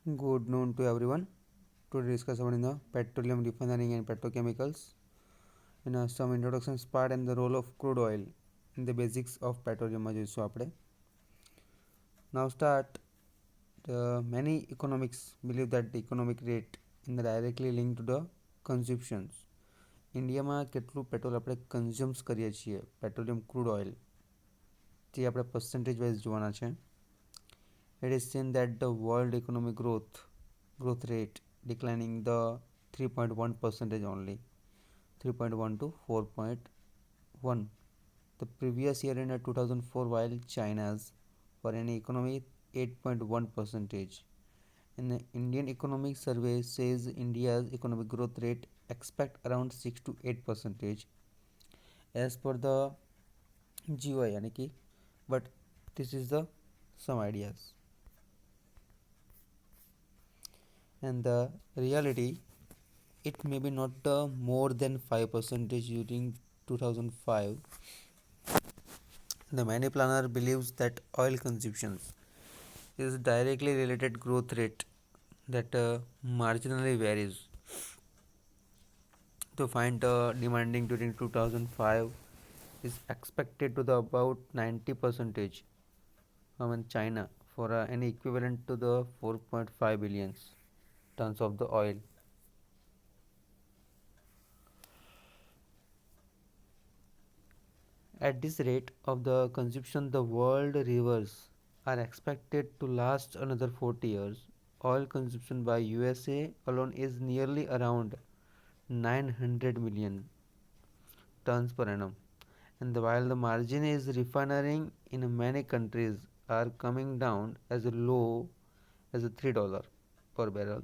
Good noon to everyone. Today discuss about the petroleum refining and petrochemicals. Some introductions part and the role of crude oil in the basics of petroleum જોઈશું આપણે. Now start. Many economics believe that the economic rate is directly linked to the consumptions. ઇન્ડિયામાં કેટલું petrol આપણે કન્ઝ્યુમ્સ કરીએ છીએ petroleum crude oil તે આપણે percentage wise જોવાના છે. It is seen that the world economic growth rate declining the 3.1 percentage only 3.1 to 4.1 the previous year in 2004, while China's for an economy 8.1 percentage. And the Indian economic survey says India's economic growth rate expect around 6 to 8 percentage as per the GOI yani ki, but this is the some ideas. And the reality, it may be not more than 5% during 2005. The many planner believes that oil consumption is directly related growth rate that marginally varies. To find demanding during 2005 is expected to the about 90 percentage from China for any equivalent to the 4.5 billion tons of the oil. At this rate of the consumption, the world rivers are expected to last another 40 years. Oil consumption by USA alone is nearly around 900 million tons per annum. And while the margin is refining in many countries are coming down as low as $3 per barrel.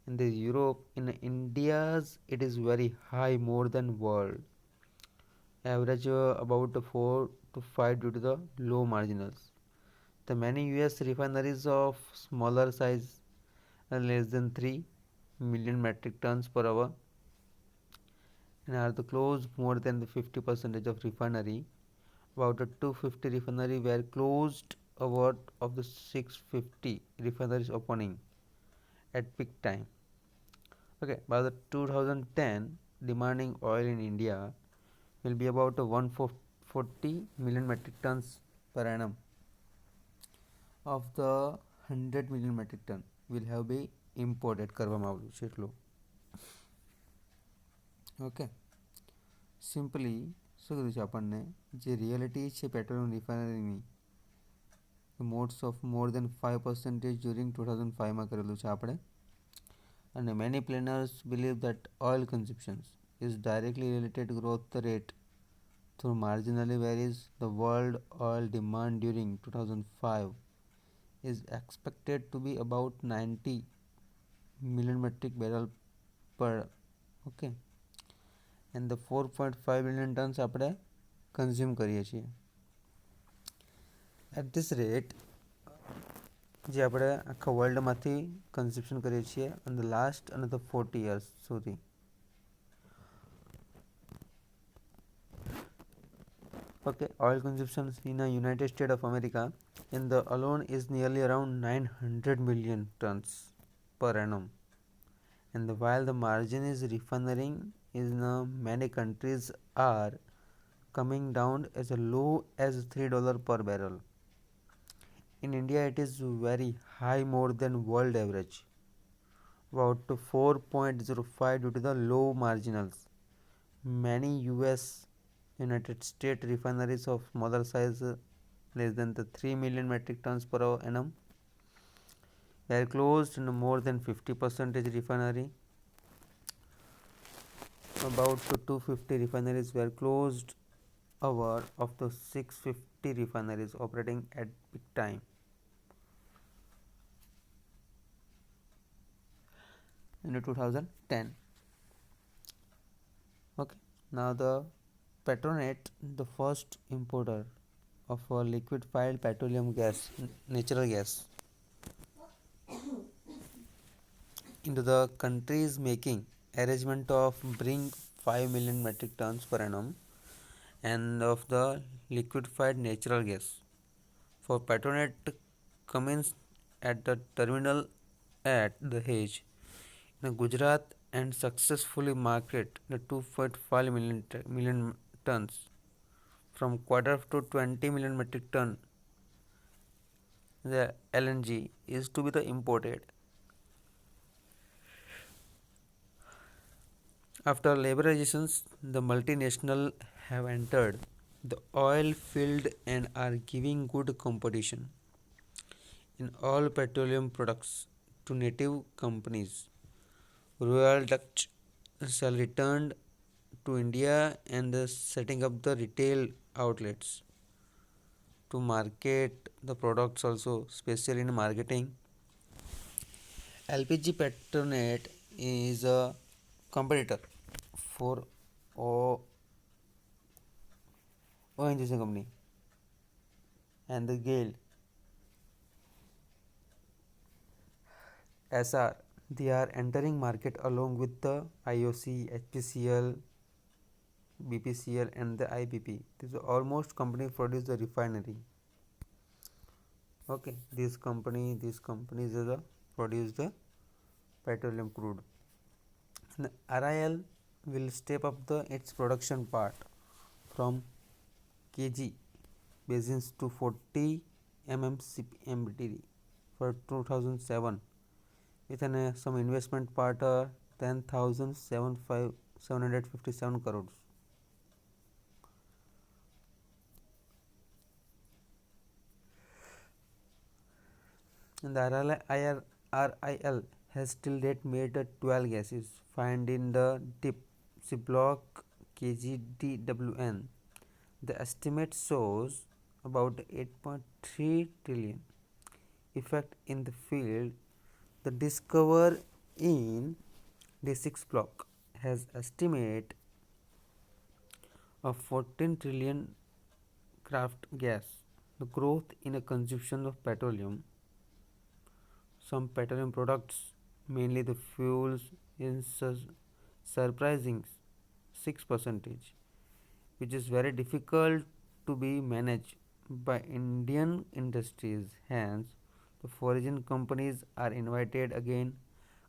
In the Europe, in India's, it is very high, more than world average about 4 to 5 due to the low marginals. The many US refineries of smaller size less than 3 million metric tons per hour and are the closed more than the 50% of refinery. About the 250 refinery were closed out of the 650 refineries opening at peak time. Okay, by the 2010 demanding oil in India will be about 140 million metric tons per annum. Of the 100 million metric ton will have be imported કરવામાં આવ્યું છે એટલું. Okay, simply શું કીધું છે આપણને જે reality છે પેટ્રોલિયમ રિફાઇનરીની modes of more than 5% during 2005માં કરેલું છે આપણે. અને many planners believe that oil consumptions is directly related growth rate through marginally varies. The world oil demand during 2005 is expected to be about 90 million metric barrel per. Okay, and the 4.5 million tons આપણે consume કરીએ છીએ. At this rate જે આપણે આખા વર્લ્ડમાંથી consumption કરીએ છીએ અને last અને the 40 years સુધી. Okay, oil consumption in the United States of America in the alone is nearly around 900 million tons per annum. And while the margin is refining in many countries are coming down as low as $3 per barrel. In India, it is very high, more than world average, about 4.05 due to the low marginals. Many US United States refineries of smaller size less than the 3 million metric tons per annum were closed in more than 50% refinery. About 250 refineries were closed out of the 650 refineries operating at peak time. In 2010. Okay, now the Petronet, the first importer of liquefied petroleum gas, natural gas, into the country is making arrangement of bring 5 million metric tons per annum and of the liquefied natural gas. For Petronet commence at the terminal at the Dahej in Gujarat and successfully market the 2.5 million tons from quarter to 20 million metric ton. The LNG is to be the imported. After liberalizations, the multinational have entered the oil field and are giving good competition in all petroleum products to native companies. Royal Dutch shall return to India and setting up the retail outlets to market the products also, especially in marketing. LPG Petronet is a competitor for ONGC company and the GAIL SR. They are entering market along with the IOC, HPCL, BPCL and the IBP. This is almost company produce the refinery. Okay, these companies are the produce the petroleum crude. And RIL will step up the its production part from kg basins to 40 mmCMD for 2007 with some investment part 10,757 crores. And the RIL has till date made 12 gases found in the deep sea block KGDWN. The estimate shows about 8.3 trillion effect in the field. The discover in D6 block has estimate of 14 trillion craft gas. The growth in a consumption of petroleum, some petroleum products, mainly the fuels, in surprising 6%, which is very difficult to be managed by Indian industries. Hence, the foreign companies are invited again,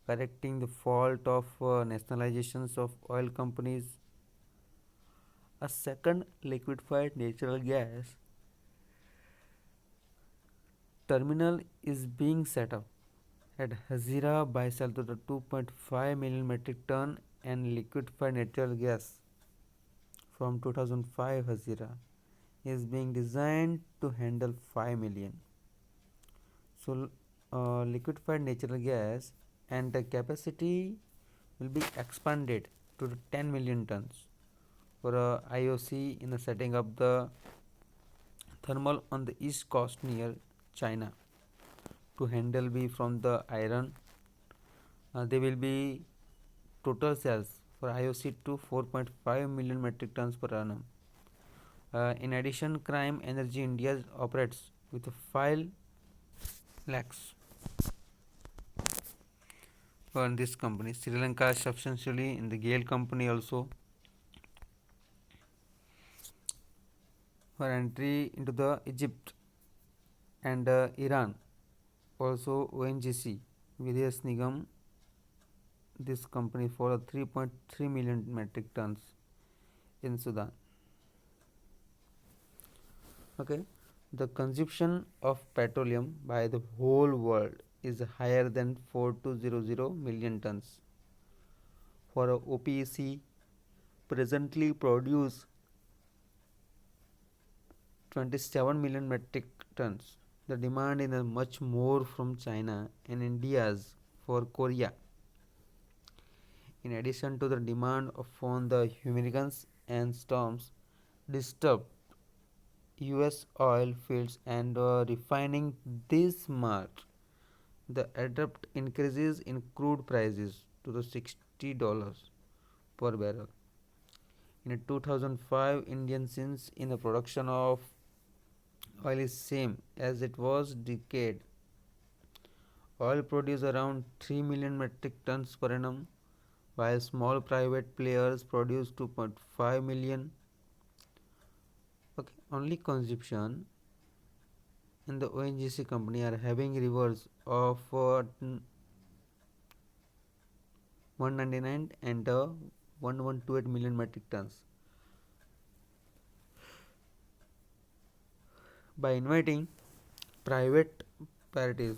correcting the fault of nationalizations of oil companies. A second liquefied natural gas terminal is being set up at Hazira by sell to the 2.5 million metric ton and liquefied natural gas from 2005 Hazira is being designed to handle 5 million. So, liquefied natural gas and the capacity will be expanded to 10 million tons for IOC in the setting up the thermal on the east coast near China to handle be from the iron. They will be total sales for IOC to 4.5 million metric tons per annum. In addition, Crime Energy India operates with 5 lakhs for this company. Sri Lanka substantially in the GAIL company also for entry into the Egypt and Iran. Also ONGC Vides Nigam, this company for 3.3 million metric tons in Sudan. Okay, the consumption of petroleum by the whole world is higher than 4200 million tons. For OPEC presently produce 27 million metric tons. The demand is much more from China and India's for Korea. In addition to the demand on the hurricanes and storms disturbed US oil fields and refining this March, the abrupt increases in crude prices to the $60 per barrel. In 2005, Indian since in the production of oil is same as it was decade. Oil produce around 3 million metric tons per annum, while small private players produce 2.5 million. Okay, only consumption in the ONGC company are having rivers of 199 and 1128 million metric tons. By inviting private parties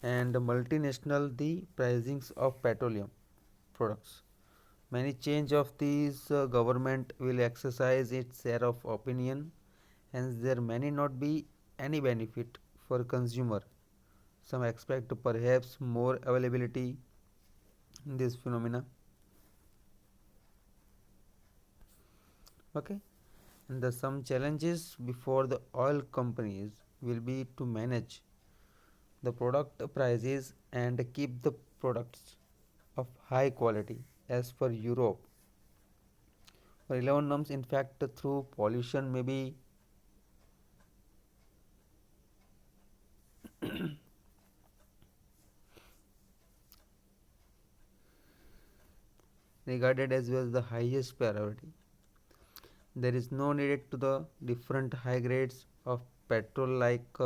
and multinational the pricings of petroleum products, many change of these government will exercise its share of opinion, hence there may not be any benefit for consumer. Some expect perhaps more availability in this phenomena. Okay, and the some challenges before the oil companies will be to manage the product prices and keep the products of high quality as per Europe. For 11 norms, in fact, through pollution may be regarded as well as the highest priority. There is no need to the different high grades of petrol like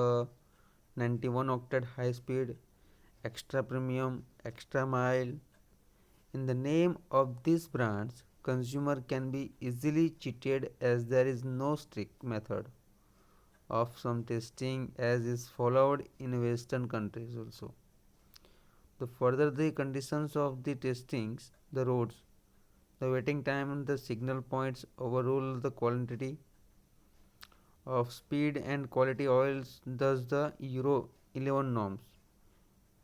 91 octane high speed, extra premium, extra mile. In the name of these brands, consumer can be easily cheated as there is no strict method of some testing as is followed in western countries also. The further the conditions of the testings, the roads, the waiting time and the signal points overrule the quantity of speed and quality oils, thus the Euro 11 norms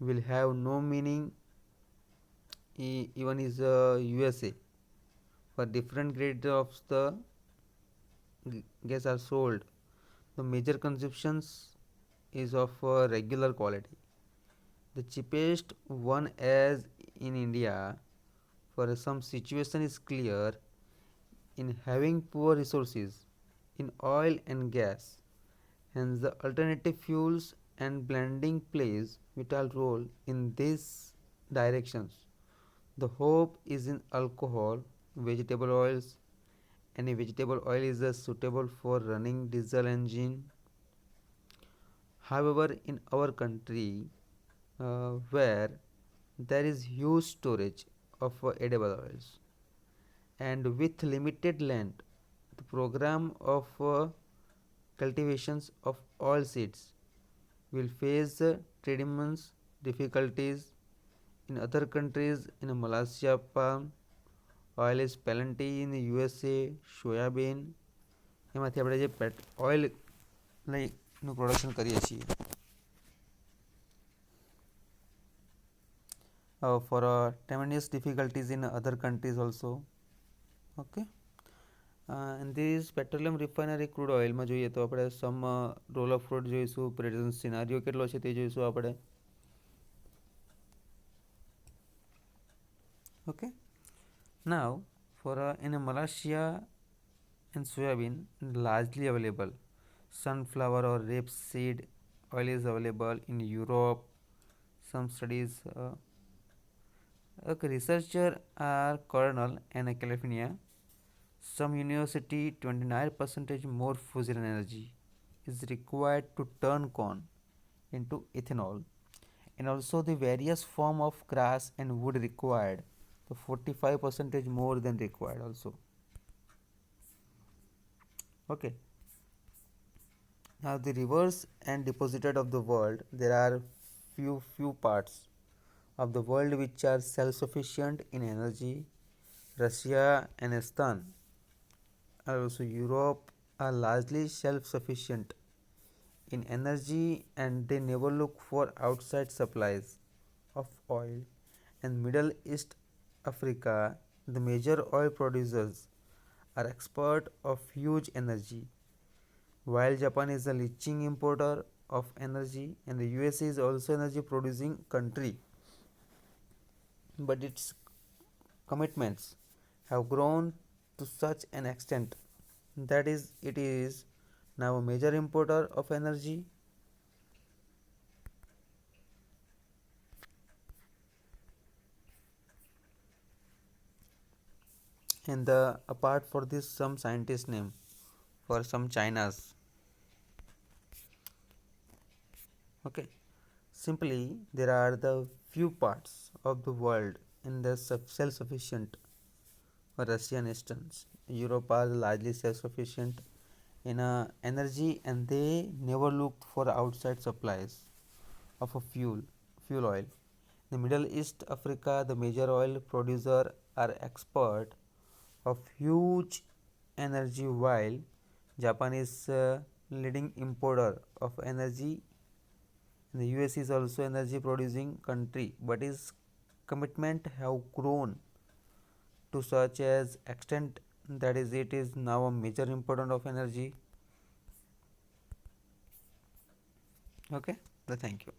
will have no meaning even is USA for different grades of the gas are sold. The major consumptions is of regular quality. The cheapest one as in India for some situation is clear in having poor resources in oil and gas. Hence the alternative fuels and blending plays vital role in these directions. The hope is in alcohol, vegetable oils. Any vegetable oil is suitable for running diesel engine. However, in our country, where there is huge storage of edible oils and with limited land, the program of cultivations of oil seeds will face tremendous difficulties. In other countries, in Malaysia, palm oil is plenty in the USA, soybean એમાંથી આપણે જે oil નું production કરીએ છીએ for tremendous difficulties in other countries also. Okay, and this petroleum refinery crude oil માં જોઈએ તો આપણે સમ રોલ ઓફ ફ્રોડ જોઈશું, પ્રેઝન્ટ સિનારીઓ કેટલો છે તે જોઈશું આપણે. Okay, now for in Malaysia and soybean largely available, sunflower or rapeseed oil is available in Europe. Some studies a researcher are Cornell and California. Some university 29% more fusion energy is required to turn corn into ethanol, and also the various form of grass and wood required, so 45% more than required also. Okay, now the rivers and deposited of the world, there are few parts of the world which are self-sufficient in energy. Russia and Eastern and also Europe are largely self-sufficient in energy and they never look for outside supplies of oil. And Middle East Africa, the major oil producers are expert of huge energy, while Japan is a leading importer of energy and the USA is also energy producing country, but its commitments have grown to such an extent that is it is now a major importer of energy. And the apart for this some scientist name for some China's. Okay, simply there are the few parts of the world in the self-sufficient Russian nations. Europe are largely self-sufficient in energy, and they never looked for outside supplies of a fuel oil. The Middle East, Africa, the major oil producer are expert of huge energy, while Japan is leading importer of energy. The US is also energy producing country, but its commitment have grown to such as extent that is it is now a major importer of energy. Okay, thank you.